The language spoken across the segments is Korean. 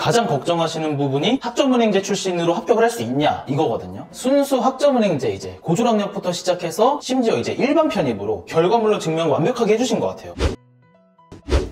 가장 걱정하시는 부분이 학점은행제 출신으로 합격을 할 수 있냐 이거거든요. 순수 학점은행제 이제 고졸학력부터 시작해서 심지어 이제 일반 편입으로 결과물로 증명 완벽하게 해주신 것 같아요.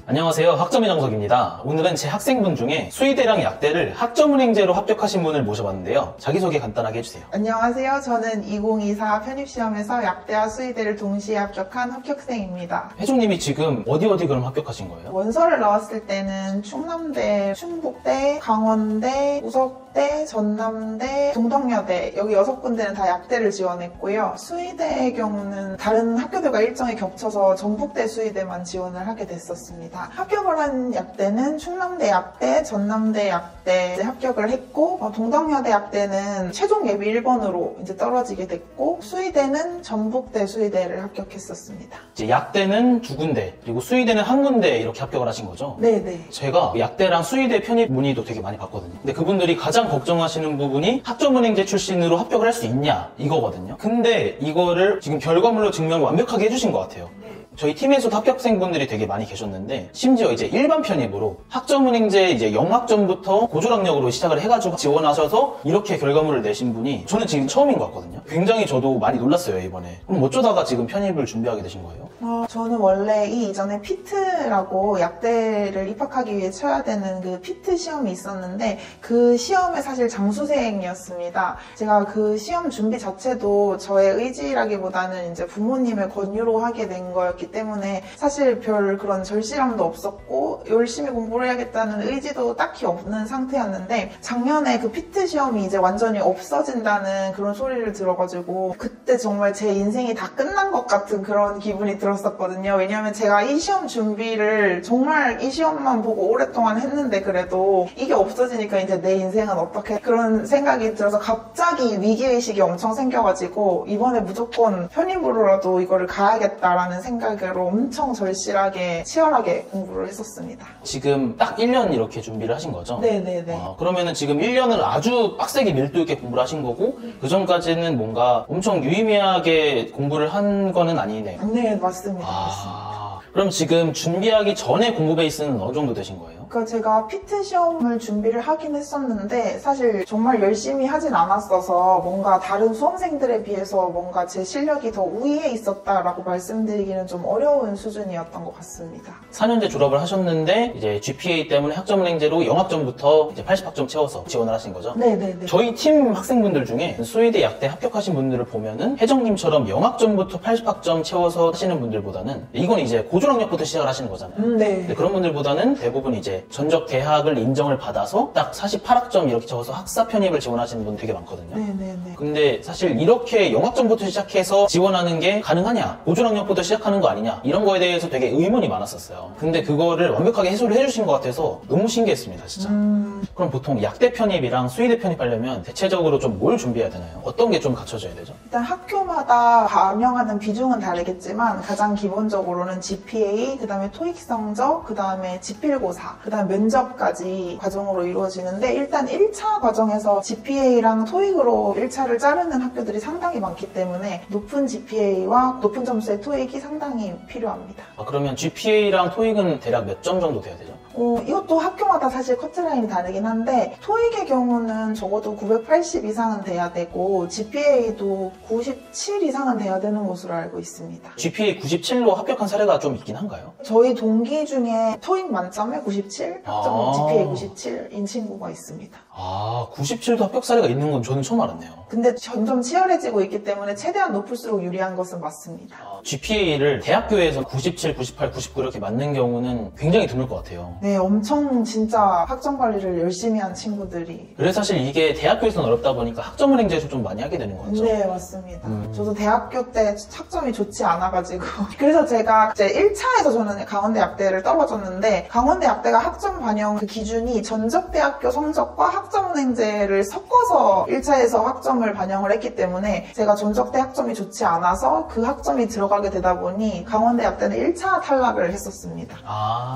안녕하세요, 학점이정석입니다. 오늘은 제 학생분 중에 수의대랑 약대를 학점은행제로 합격하신 분을 모셔봤는데요. 자기소개 간단하게 해주세요. 안녕하세요. 저는 2024 편입시험에서 약대와 수의대를 동시에 합격한 합격생입니다. 혜종님이 지금 어디 그럼 합격하신 거예요? 원서를 나왔을 때는 충남대, 충북대, 강원대, 우석대, 전남대, 동덕여대 여기 6군데는 다 약대를 지원했고요. 수의대의 경우는 다른 학교들과 일정이 겹쳐서 전북대 수의대만 지원을 하게 됐었습니다. 합격을 한 약대는 충남대 약대, 전남대 약대 합격을 했고 동덕여대 약대는 최종 예비 1번으로 이제 떨어지게 됐고 수의대는 전북대 수의대를 합격했었습니다. 이제 약대는 2군데 그리고 수의대는 1군데 이렇게 합격을 하신 거죠? 네네. 제가 약대랑 수의대 편입 문의도 되게 많이 봤거든요. 근데 그분들이 가장 걱정하시는 부분이 학점은행제 출신으로 합격을 할 수 있냐 이거거든요. 근데 이거를 지금 결과물로 증명 완벽하게 해주신 것 같아요. 저희 팀에서도 합격생분들이 되게 많이 계셨는데 심지어 이제 일반 편입으로 학점은행제 이제 영학점부터 고졸학력으로 시작을 해가지고 지원하셔서 이렇게 결과물을 내신 분이 저는 지금 처음인 것 같거든요. 굉장히 저도 많이 놀랐어요 이번에. 그럼 어쩌다가 지금 편입을 준비하게 되신 거예요? 저는 원래 이전에 피트라고 약대를 입학하기 위해 쳐야 되는 그 피트 시험이 있었는데 그 시험에 사실 장수생이었습니다. 제가 그 시험 준비 자체도 저의 의지라기보다는 이제 부모님의 권유로 하게 된 거였기 때문에 사실 별 그런 절실함도 없었고 열심히 공부를 해야겠다는 의지도 딱히 없는 상태였는데 작년에 그 피트 시험이 이제 완전히 없어진다는 그런 소리를 들어가지고 그때 정말 제 인생이 다 끝난 것 같은 그런 기분이 들었었거든요. 왜냐하면 제가 이 시험 준비를 정말 이 시험만 보고 오랫동안 했는데 그래도 이게 없어지니까 이제 내 인생은 어떻게 그런 생각이 들어서 갑자기 위기의식이 엄청 생겨가지고 이번에 무조건 편입으로라도 이거를 가야겠다라는 생각으로 엄청 절실하게 치열하게 공부를 했었습니다. 지금 딱 1년 이렇게 준비를 하신 거죠? 네네네. 그러면은 지금 1년을 아주 빡세게 밀도 있게 공부를 하신 거고 그 전까지는 뭔가 엄청 유의미하게 공부를 한 거는 아니네요. 네, 맞습니다. 그럼 지금 준비하기 전에 공부 베이스는 어느 정도 되신 거예요? 그러니까 제가 피트 시험을 준비를 하긴 했었는데 사실 정말 열심히 하진 않았어서 뭔가 다른 수험생들에 비해서 뭔가 제 실력이 더 우위에 있었다라고 말씀드리기는 좀 어려운 수준이었던 것 같습니다. 4년제 졸업을 하셨는데 이제 GPA 때문에 학점은행제로 영학점부터 이제 80학점 채워서 지원을 하신 거죠? 네네네. 저희 팀 학생분들 중에 수의대 약대 합격하신 분들을 보면은 혜정님처럼 영학점부터 80학점 채워서 하시는 분들보다는 이건 이제 고졸학력부터 시작을 하시는 거잖아요. 네. 근데 그런 분들보다는 대부분 이제 전적 대학을 인정을 받아서 딱 48학점 이렇게 적어서 학사 편입을 지원하시는 분 되게 많거든요. 네네네. 근데 사실 이렇게 영학점부터 시작해서 지원하는 게 가능하냐? 고졸학력부터 시작하는 거 아니냐? 이런 거에 대해서 되게 의문이 많았었어요. 근데 그거를 완벽하게 해소를 해주신 것 같아서 너무 신기했습니다, 진짜. 그럼 보통 약대 편입이랑 수의대 편입하려면 대체적으로 좀 뭘 준비해야 되나요? 어떤 게 좀 갖춰져야 되죠? 일단 학교마다 반영하는 비중은 다르겠지만 가장 기본적으로는 GPA, 그 다음에 토익 성적, 그 다음에 지필고사, 그 다음에 면접까지 과정으로 이루어지는데 일단 1차 과정에서 GPA랑 토익으로 1차를 자르는 학교들이 상당히 많기 때문에 높은 GPA와 높은 점수의 토익이 상당히 필요합니다. 그러면 GPA랑 토익은 대략 몇 점 정도 돼야 되죠? 이것도 학교마다 사실 커트라인이 다르긴 한데 토익의 경우는 적어도 980 이상은 돼야 되고 GPA도 97 이상은 돼야 되는 것으로 알고 있습니다. GPA 97로 합격한 사례가 좀 있긴 한가요? 저희 동기 중에 토익 만점에 97, 학점 GPA 97인 친구가 있습니다. 97도 합격 사례가 있는 건 저는 처음 알았네요. 근데 점점 치열해지고 있기 때문에 최대한 높을수록 유리한 것은 맞습니다. GPA를 대학교에서 97, 98, 99 이렇게 맞는 경우는 굉장히 드물 것 같아요. 네, 엄청 진짜 학점 관리를 열심히 한 친구들이. 그래서 사실 이게 대학교에서는 어렵다 보니까 학점은행제에서 좀 많이 하게 되는 거죠? 네, 맞습니다. 저도 대학교 때 학점이 좋지 않아가지고 그래서 제가 이제 1차에서 저는 강원대 약대를 떨어졌는데 강원대 약대가 학점 반영 그 기준이 전적대학교 성적과 학점은행제를 섞어서 1차에서 학점을 반영을 했기 때문에 제가 전적대 학점이 좋지 않아서 그 학점이 들어가게 되다 보니 강원대 약대는 1차 탈락을 했었습니다.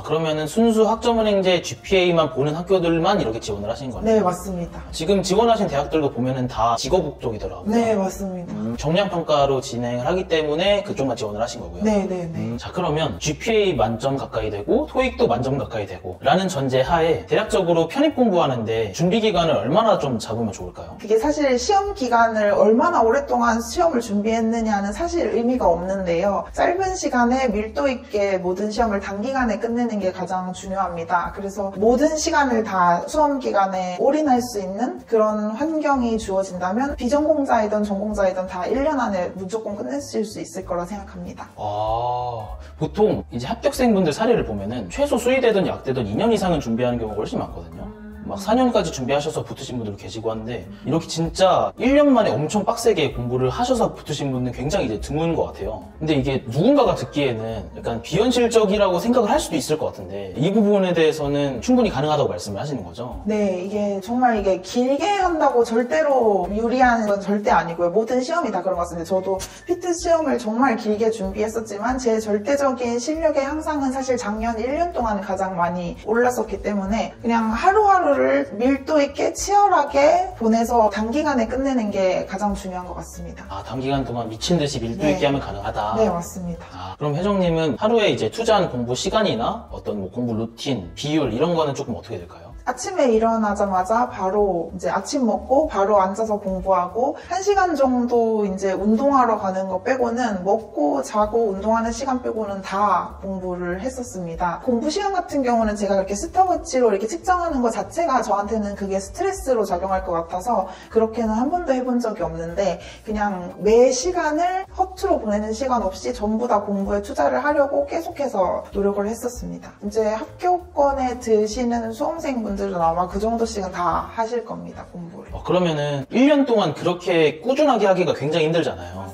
그러면은 순수 학점은행제 GPA만 보는 학교들만 이렇게 지원을 하신 거네요? 네, 맞습니다. 지금 지원하신 대학들도 보면은 다 직업국 쪽이더라고요. 네, 맞습니다. 정량평가로 진행을 하기 때문에 그쪽만 지원을 하신 거고요. 네. 자, 그러면 GPA 만점 가까이 되고 토익도 만점 가까이 되고 라는 전제 하에 대략적으로 편입 공부하는데 준비 기간을 얼마나 좀 잡으면 좋을까요? 그게 사실 시험 기간을 얼마나 오랫동안 시험을 준비했느냐는 사실 의미가 없는데요. 짧은 시간에 밀도 있게 모든 시험을 단기간에 끝내는 게 가장 중요합니다. 그래서 모든 시간을 다 수험 기간에 올인할 수 있는 그런 환경이 주어진다면 비전공자이든 전공자이든 다 1년 안에 무조건 끝내실 수 있을 거라 생각합니다. 보통 이제 합격생분들 사례를 보면은 최소 수의대든 약대든 2년 이상은 준비하는 경우가 훨씬 많거든요. 막 4년까지 준비하셔서 붙으신 분들도 계시고 한데 이렇게 진짜 1년 만에 엄청 빡세게 공부를 하셔서 붙으신 분은 굉장히 이제 드문 것 같아요. 근데 이게 누군가가 듣기에는 약간 비현실적이라고 생각을 할 수도 있을 것 같은데 이 부분에 대해서는 충분히 가능하다고 말씀을 하시는 거죠? 네, 이게 정말 이게 길게 한다고 절대로 유리한 건 절대 아니고요. 모든 시험이 다 그런 것 같습니다. 저도 피트 시험을 정말 길게 준비했었지만 제 절대적인 실력의 향상은 사실 작년 1년 동안 가장 많이 올랐었기 때문에 그냥 하루하루를 밀도 있게 치열하게 보내서 단기간에 끝내는 게 가장 중요한 것 같습니다. 단기간 동안 미친 듯이 밀도 네. 있게 하면 가능하다. 네, 맞습니다. 그럼 혜정님은 하루에 이제 투자한 공부 시간이나 어떤 뭐 공부 루틴, 비율 이런 거는 조금 어떻게 될까요? 아침에 일어나자마자 바로 이제 아침 먹고 바로 앉아서 공부하고 1시간 정도 이제 운동하러 가는 거 빼고는 먹고 자고 운동하는 시간 빼고는 다 공부를 했었습니다. 공부 시간 같은 경우는 제가 그렇게 스탑워치로 이렇게 측정하는 것 자체가 저한테는 그게 스트레스로 작용할 것 같아서 그렇게는 한 번도 해본 적이 없는데 그냥 매 시간을 허투루 보내는 시간 없이 전부 다 공부에 투자를 하려고 계속해서 노력을 했었습니다. 이제 학교권에 드시는 수험생분들은 아마 그 정도씩은 다 하실 겁니다, 공부를. 그러면은 1년 동안 그렇게 꾸준하게 하기가 굉장히 힘들잖아요.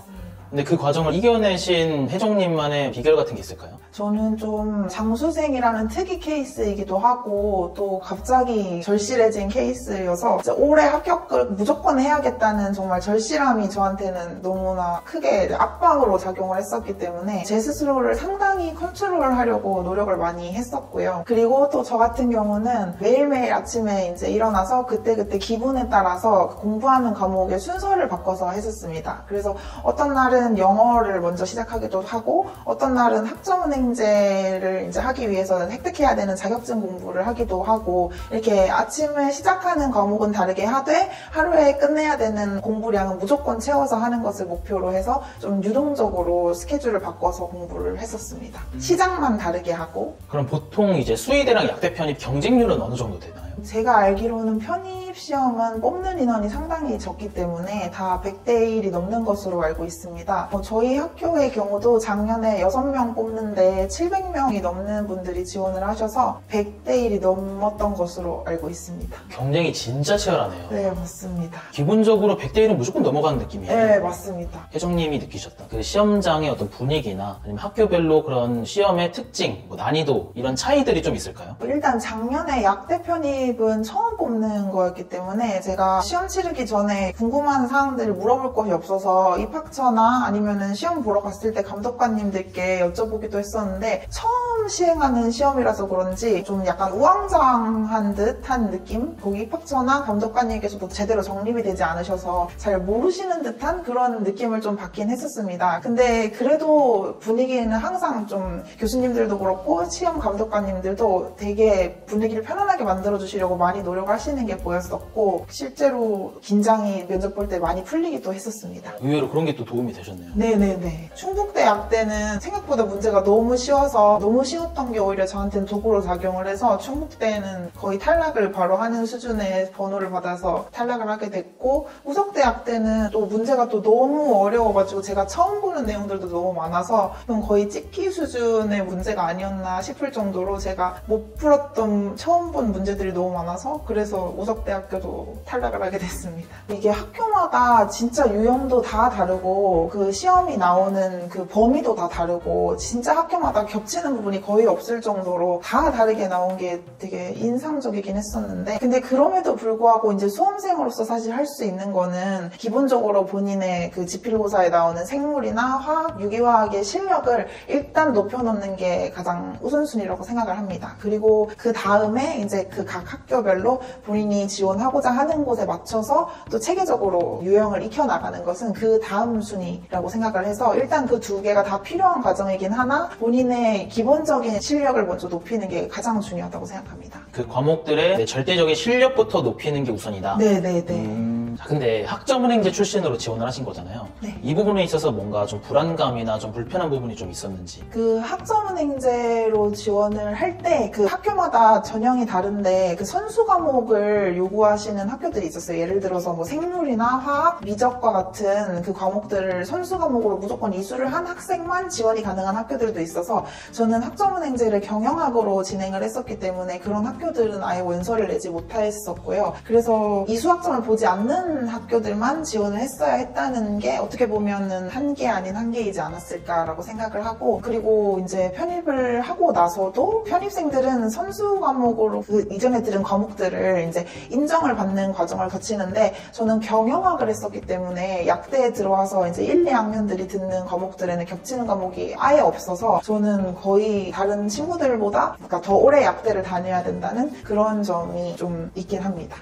근데 그 과정을 이겨내신 혜정님만의 비결 같은 게 있을까요? 저는 좀 장수생이라는 특이 케이스이기도 하고 또 갑자기 절실해진 케이스여서 이제 올해 합격을 무조건 해야겠다는 정말 절실함이 저한테는 너무나 크게 압박으로 작용을 했었기 때문에 제 스스로를 상당히 컨트롤하려고 노력을 많이 했었고요. 그리고 또 저 같은 경우는 매일매일 아침에 이제 일어나서 그때그때 기분에 따라서 공부하는 과목의 순서를 바꿔서 했었습니다. 그래서 어떤 날은 영어를 먼저 시작하기도 하고 어떤 날은 학점은행제를 이제 하기 위해서는 획득해야 되는 자격증 공부를 하기도 하고 이렇게 아침에 시작하는 과목은 다르게 하되 하루에 끝내야 되는 공부량은 무조건 채워서 하는 것을 목표로 해서 좀 유동적으로 스케줄을 바꿔서 공부를 했었습니다. 시작만 다르게 하고. 그럼 보통 이제 수의대랑 약대 편입 경쟁률은 어느 정도 되나요? 제가 알기로는 편입 시험은 뽑는 인원이 상당히 적기 때문에 다 100대 1이 넘는 것으로 알고 있습니다. 저희 학교의 경우도 작년에 6명 뽑는데 700명이 넘는 분들이 지원을 하셔서 100대 1이 넘었던 것으로 알고 있습니다. 경쟁이 진짜 치열하네요. 네, 맞습니다. 기본적으로 100대 1은 무조건 넘어가는 느낌이에요. 네, 맞습니다. 혜정님이 느끼셨던 그 시험장의 어떤 분위기나 아니면 학교별로 그런 시험의 특징, 뭐 난이도 이런 차이들이 좀 있을까요? 일단 작년에 약대 편입은 처음 뽑는 거였기 때문에 제가 시험 치르기 전에 궁금한 사항들을 물어볼 것이 없어서 입학처나 아니면은 시험 보러 갔을 때 감독관님들께 여쭤보기도 했었는데 처음 시행하는 시험이라서 그런지 좀 약간 우왕좌왕한 듯한 느낌? 거기 입학처나 감독관님께서도 제대로 정립이 되지 않으셔서 잘 모르시는 듯한 그런 느낌을 좀 받긴 했었습니다. 근데 그래도 분위기는 항상 좀 교수님들도 그렇고 시험 감독관님들도 되게 분위기를 편안하게 만들어주시려고 많이 노력하시는 게 보였었고 실제로 긴장이 면접 볼 때 많이 풀리기도 했었습니다. 의외로 그런 게 또 도움이 되셨네요. 네네네. 충북대 약대는 생각보다 문제가 너무 쉬워서 너무 쉬웠던 게 오히려 저한테는 도구로 작용을 해서 충북대는 거의 탈락을 바로 하는 수준의 번호를 받아서 탈락을 하게 됐고 우석대 약대는 또 문제가 또 너무 어려워가지고 제가 처음 보는 내용들도 너무 많아서 이건 거의 찍기 수준의 문제가 아니었나 싶을 정도로 제가 못 풀었던 처음 본 문제들이 너무 많아서 그래서 우석대 대학교도 탈락을 하게 됐습니다. 이게 학교마다 진짜 유형도 다 다르고 그 시험이 나오는 그 범위도 다 다르고 진짜 학교마다 겹치는 부분이 거의 없을 정도로 다 다르게 나온 게 되게 인상적이긴 했었는데, 근데 그럼에도 불구하고 이제 수험생으로서 사실 할 수 있는 거는 기본적으로 본인의 그 지필고사에 나오는 생물이나 화학, 유기화학의 실력을 일단 높여놓는 게 가장 우선순위라고 생각을 합니다. 그리고 그 다음에 이제 그 각 학교별로 본인이 지원하고자 하는 곳에 맞춰서 또 체계적으로 유형을 익혀나가는 것은 그 다음 순위라고 생각을 해서, 일단 그 두 개가 다 필요한 과정이긴 하나 본인의 기본적인 실력을 먼저 높이는 게 가장 중요하다고 생각합니다. 그 과목들의 내 절대적인 실력부터 높이는 게 우선이다. 네네네. 자, 근데 학점은행제 출신으로 지원을 하신 거잖아요. 네. 이 부분에 있어서 뭔가 좀 불안감이나 좀 불편한 부분이 좀 있었는지. 그 학점은행제로 지원을 할 때 그 학교마다 전형이 다른데 그 선수 과목을 요구하시는 학교들이 있었어요. 예를 들어서 뭐 생물이나 화학, 미적과 같은 그 과목들을 선수 과목으로 무조건 이수를 한 학생만 지원이 가능한 학교들도 있어서, 저는 학점은행제를 경영학으로 진행을 했었기 때문에 그런 학교들은 아예 원서를 내지 못했었고요. 그래서 이수학점을 보지 않는 학교들만 지원을 했어야 했다는 게 어떻게 보면은 한계 아닌 한계이지 않았을까라고 생각을 하고, 그리고 이제 편입을 하고 나서도 편입생들은 선수 과목으로 그 이전에 들은 과목들을 이제 인정을 받는 과정을 거치는데, 저는 경영학을 했었기 때문에 약대에 들어와서 이제 1, 2학년들이 듣는 과목들에는 겹치는 과목이 아예 없어서 저는 거의 다른 친구들보다 그러니까 더 오래 약대를 다녀야 된다는 그런 점이 좀 있긴 합니다.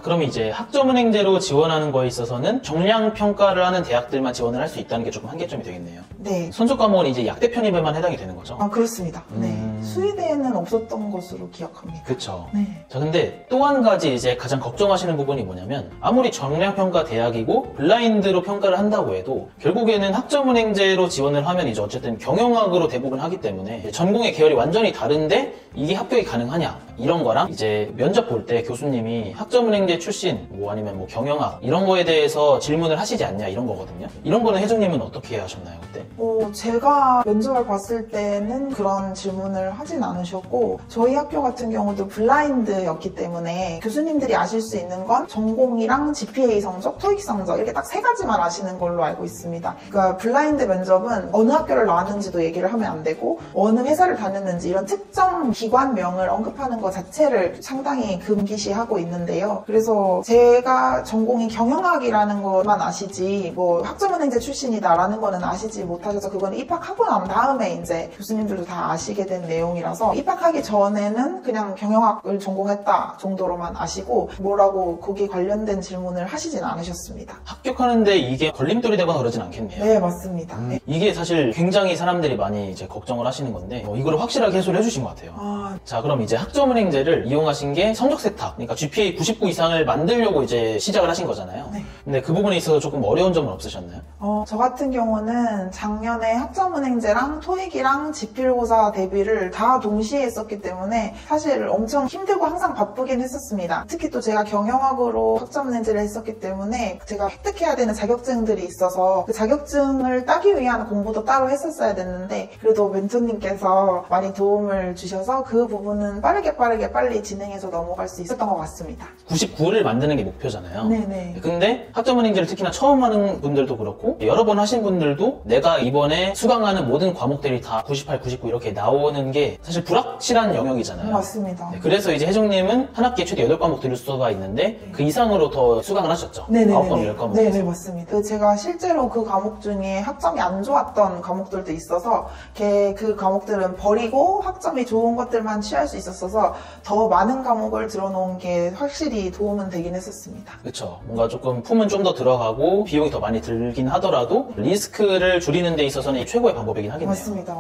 그럼 이제 학점은행제로 지원하는 거에 있어서는 정량 평가를 하는 대학들만 지원을 할 수 있다는 게 조금 한계점이 되겠네요. 네. 선수 과목은 이제 약대 편입에만 해당이 되는 거죠? 아, 그렇습니다. 네. 수의대에는 없었던 것으로 기억합니다. 그쵸. 네. 자, 근데 또 한 가지 이제 가장 걱정하시는 부분이 뭐냐면, 아무리 정량평가 대학이고 블라인드로 평가를 한다고 해도 결국에는 학점은행제로 지원을 하면 이제 어쨌든 경영학으로 대부분 하기 때문에 전공의 계열이 완전히 다른데 이게 합격이 가능하냐, 이런 거랑 이제 면접 볼 때 교수님이 학점은행제 출신 뭐 아니면 뭐 경영학 이런 거에 대해서 질문을 하시지 않냐, 이런 거거든요. 이런 거는 혜정님은 어떻게 하셨나요 그때? 제가 면접을 봤을 때는 그런 질문을 하진 않으셨고, 저희 학교 같은 경우도 블라인드였기 때문에 교수님들이 아실 수 있는 건 전공이랑 GPA 성적, 토익 성적 이렇게 딱 세 가지만 아시는 걸로 알고 있습니다. 그러니까 블라인드 면접은 어느 학교를 나왔는지도 얘기를 하면 안 되고 어느 회사를 다녔는지 이런 특정 기관명을 언급하는 것 자체를 상당히 금기시하고 있는데요. 그래서 제가 전공이 경영학이라는 것만 아시지 뭐 학점은행제 출신이다라는 거는 아시지 못하셔서, 그거는 입학하고 난 다음에 이제 교수님들도 다 아시게 된 내용이라서 입학하기 전에는 그냥 경영학을 전공했다 정도로만 아시고 뭐라고 거기 관련된 질문을 하시진 않으셨습니다. 합격하는데 이게 걸림돌이 되거나 그러진 않겠네요. 네, 맞습니다. 네. 이게 사실 굉장히 사람들이 많이 이제 걱정을 하시는 건데 이걸 확실하게 해소를 해주신 것 같아요. 자, 그럼 이제 학점은행제를 이용하신 게 성적 세탁, 그러니까 GPA 99 이상을 만들려고 이제 시작을 하신 거잖아요. 네. 근데 그 부분에 있어서 조금 어려운 점은 없으셨나요? 저 같은 경우는 작년에 학점은행제랑 토익이랑 지필고사 대비를 다 동시에 했었기 때문에 사실 엄청 힘들고 항상 바쁘긴 했었습니다. 특히 또 제가 경영학으로 학점은행제를 했었기 때문에 제가 획득해야 되는 자격증들이 있어서 그 자격증을 따기 위한 공부도 따로 했었어야 됐는데, 그래도 멘토님께서 많이 도움을 주셔서 그 부분은 빠르게 빨리 진행해서 넘어갈 수 있었던 것 같습니다. 99를 만드는 게 목표잖아요. 네네. 근데 학점은행제를 특히나 처음 하는 분들도 그렇고 여러 번 하신 분들도 내가 이번에 수강하는 모든 과목들이 다 98, 99 이렇게 나오는 게 사실 불확실한 영역이잖아요. 맞습니다. 네, 그래서 이제 혜정님은 한 학기에 최대 8과목 들을 수가 있는데 그 이상으로 더 수강을 하셨죠? 네네. 9과목, 10과목. 네네, 맞습니다. 제가 실제로 그 과목 중에 학점이 안 좋았던 과목들도 있어서 그 과목들은 버리고 학점이 좋은 것들만 취할 수 있었어서 더 많은 과목을 들어놓은 게 확실히 도움은 되긴 했었습니다. 그렇죠. 뭔가 조금 품은 좀 더 들어가고 비용이 더 많이 들긴 하더라도 리스크를 줄이는 데 있어서는 최고의 방법이긴 하겠네요. 맞습니다.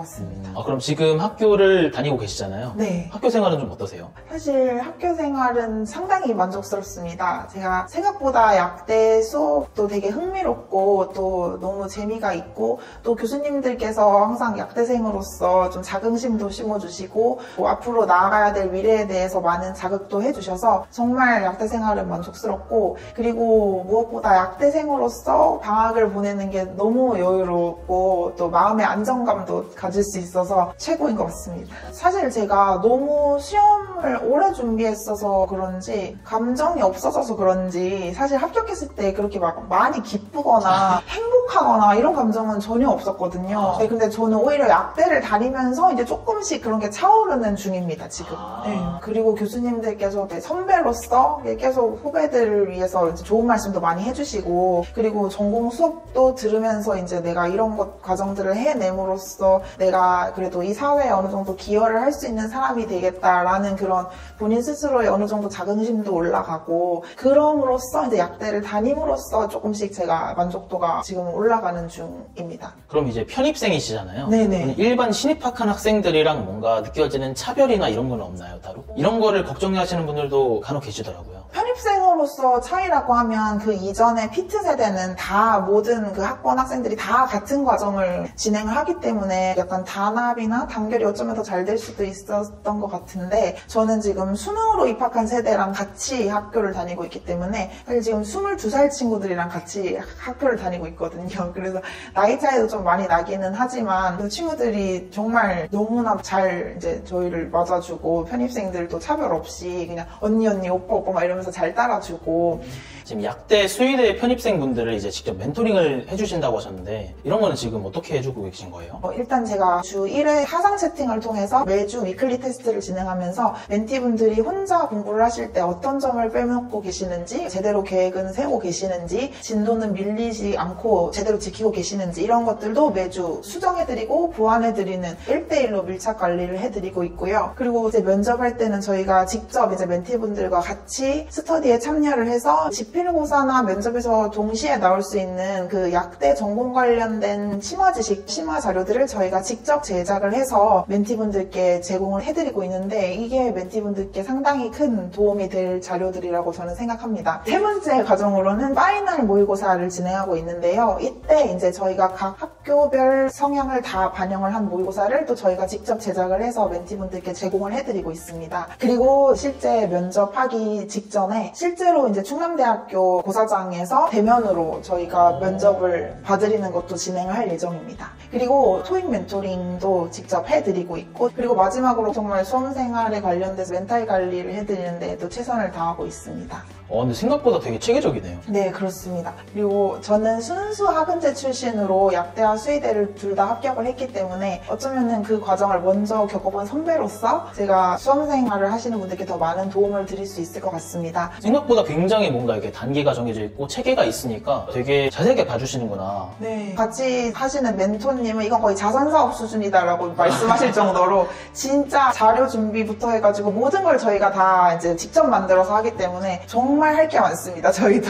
그럼 지금 학교를 다니고 계시잖아요. 네. 학교 생활은 좀 어떠세요? 사실 학교 생활은 상당히 만족스럽습니다. 제가 생각보다 약대 수업도 되게 흥미롭고 또 너무 재미가 있고, 또 교수님들께서 항상 약대생으로서 좀 자긍심도 심어주시고 뭐 앞으로 나아가야 될 미래에 대해서 많은 자극도 해주셔서 정말 약대 생활은 만족스럽고, 그리고 무엇보다 약대생으로서 방학을 보내는 게 너무 여유롭고 또 마음의 안정감도 가질 수 있어서 최고인 것 같습니다. 사실 제가 너무 시험을 오래 준비했어서 그런지 감정이 없어져서 그런지 사실 합격했을 때 그렇게 막 많이 기쁘거나 행복하거나 이런 감정은 전혀 없었거든요. 네, 근데 저는 오히려 약대를 다니면서 이제 조금씩 그런 게 차오르는 중입니다, 지금. 네. 그리고 교수님들께서 선배로서 계속 후배들을 위해서 이제 좋은 말씀도 많이 해주시고, 그리고 전공 수업도 들으면서 이제 내가 이런 것 과정들을 해냄으로써 내가 그래도 이 사회에 어느 정도 기여를 할 수 있는 사람이 되겠다라는 그런 본인 스스로의 어느 정도 자긍심도 올라가고, 그럼으로써 이제 약대를 다님으로써 조금씩 제가 만족도가 지금 올라가는 중입니다. 그럼 이제 편입생이시잖아요. 네네. 일반 신입학한 학생들이랑 뭔가 느껴지는 차별이나 이런 건 없나요, 따로? 이런 거를 걱정하시는 분들도 간혹 계시더라고요. 편입생으로서 차이라고 하면 그 이전에 피트 세대는 다 모든 그 학번 학생들이 다 같은 과정을 진행을 하기 때문에 약간 단합이나 단결이 어쩌면 더 잘 될 수도 있었던 것 같은데, 저는 지금 수능으로 입학한 세대랑 같이 학교를 다니고 있기 때문에 사실 지금 22살 친구들이랑 같이 학교를 다니고 있거든요. 그래서 나이 차이도 좀 많이 나기는 하지만 그 친구들이 정말 너무나 잘 이제 저희를 맞아주고, 편입생들도 차별 없이 그냥 언니 오빠 막 이러면서 잘 따라주고. 지금 약대 수의대 편입생분들을 이제 직접 멘토링을 해주신다고 하셨는데, 이런 거는 지금 어떻게 해주고 계신 거예요? 일단 제가 주 1회 화상 채팅을 통해서 매주 위클리 테스트를 진행하면서 멘티분들이 혼자 공부를 하실 때 어떤 점을 빼먹고 계시는지, 제대로 계획은 세우고 계시는지, 진도는 밀리지 않고 제대로 지키고 계시는지, 이런 것들도 매주 수정해드리고 보완해드리는 1대1로 밀착 관리를 해드리고 있고요. 그리고 이제 면접할 때는 저희가 직접 이제 멘티분들과 같이 스터디에 참여를 해서 지필고사나 면접에서 동시에 나올 수 있는 그 약대 전공 관련된 심화 지식, 심화 자료들을 저희가 직접 제작을 해서 멘티분들께 제공을 해드리고 있는데, 이게 멘티분들께 상당히 큰 도움이 될 자료들이라고 저는 생각합니다. 세 번째 과정으로는 파이널 모의고사를 진행하고 있는데요. 이때 이제 저희가 각 학교별 성향을 다 반영을 한 모의고사를 또 저희가 직접 제작을 해서 멘티분들께 제공을 해드리고 있습니다. 그리고 실제 면접하기 직전에 실제로 이제 충남대학교 고사장에서 대면으로 저희가 면접을 봐드리는 것도 진행을 할 예정입니다. 그리고 토익 멘토링도 직접 해드리고 있고, 그리고 마지막으로 정말 수험생활에 관련돼서 멘탈 관리를 해드리는 데에도 최선을 다하고 있습니다. 근데 생각보다 되게 체계적이네요. 네, 그렇습니다. 그리고 저는 순수 학은제 출신으로 약대와 수의대를 둘 다 합격을 했기 때문에 어쩌면은 그 과정을 먼저 겪어본 선배로서 제가 수험생활을 하시는 분들께 더 많은 도움을 드릴 수 있을 것 같습니다. 생각보다 굉장히 뭔가 이렇게 단계가 정해져 있고 체계가 있으니까 되게 자세하게 봐주시는구나. 네. 같이 하시는 멘토님은 이건 거의 자선사업 수준이다라고 말씀하실 정도로 진짜 자료 준비부터 해가지고 모든 걸 저희가 다 이제 직접 만들어서 하기 때문에 정말 할 게 많습니다, 저희도.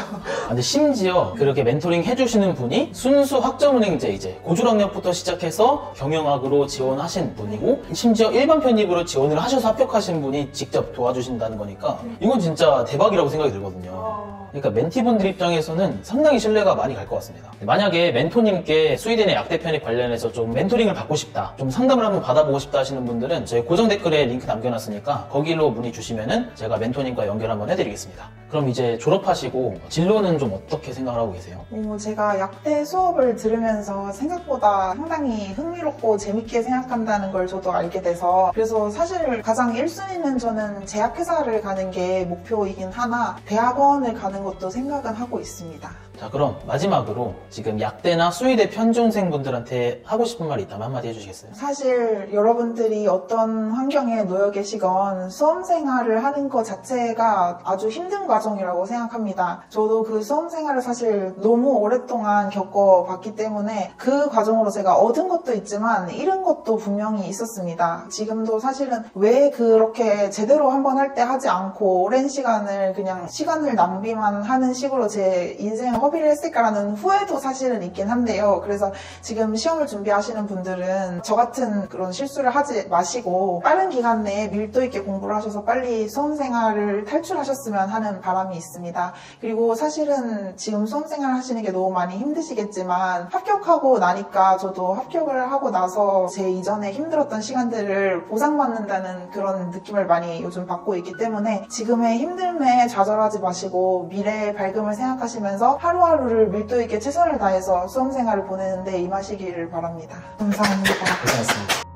근데 심지어 그렇게 멘토링 해주시는 분이 순수 학점은행제 이제 고졸학력부터 시작해서 경영학으로 지원하신 분이고, 심지어 일반 편입으로 지원을 하셔서 합격하신 분이 직접 도와주신다는 거니까 이건 진짜 대박이라고 생각이 들거든요. 그러니까 멘티분들 입장에서는 상당히 신뢰가 많이 갈 것 같습니다. 만약에 멘토님께 수의대 내 약대 편입 관련해서 좀 멘토링을 받고 싶다, 좀 상담을 한번 받아보고 싶다 하시는 분들은 저희 고정 댓글에 링크 남겨놨으니까 거기로 문의 주시면은 제가 멘토님과 연결 한번 해드리겠습니다. 그럼 이제 졸업하시고 진로는 좀 어떻게 생각을 하고 계세요? 제가 약대 수업을 들으면서 생각보다 상당히 흥미롭고 재밌게 생각한다는 걸 저도 알게 돼서, 그래서 사실 가장 1순위는 저는 제약회사를 가는 게 목표이긴 하나 대학원을 가는 것도 생각은 하고 있습니다. 자, 그럼 마지막으로 지금 약대나 수의대 편중생분들한테 하고 싶은 말이 있다면 한마디 해주시겠어요? 사실 여러분들이 어떤 환경에 놓여 계시건 수험생활을 하는 것 자체가 아주 힘든 과정이라고 생각합니다. 저도 그 수험생활을 사실 너무 오랫동안 겪어봤기 때문에 그 과정으로 제가 얻은 것도 있지만 잃은 것도 분명히 있었습니다. 지금도 사실은 왜 그렇게 제대로 한번 할 때 하지 않고 오랜 시간을 그냥 시간을 낭비만 하는 식으로 제 인생을 허비를 했을까라는 후회도 사실은 있긴 한데요. 그래서 지금 시험을 준비하시는 분들은 저 같은 그런 실수를 하지 마시고 빠른 기간 내에 밀도 있게 공부를 하셔서 빨리 수험생활을 탈출하셨으면 하는 바람이 있습니다. 그리고 사실은 지금 수험생활 하시는 게 너무 많이 힘드시겠지만 합격하고 나니까 저도 합격을 하고 나서 제 이전에 힘들었던 시간들을 보상받는다는 그런 느낌을 많이 요즘 받고 있기 때문에 지금의 힘듦에 좌절하지 마시고 미래의 밝음을 생각하시면서 하루하루를 밀도 있게 최선을 다해서 수험생활을 보내는데 임하시기를 바랍니다. 감사합니다. 고생하셨습니다.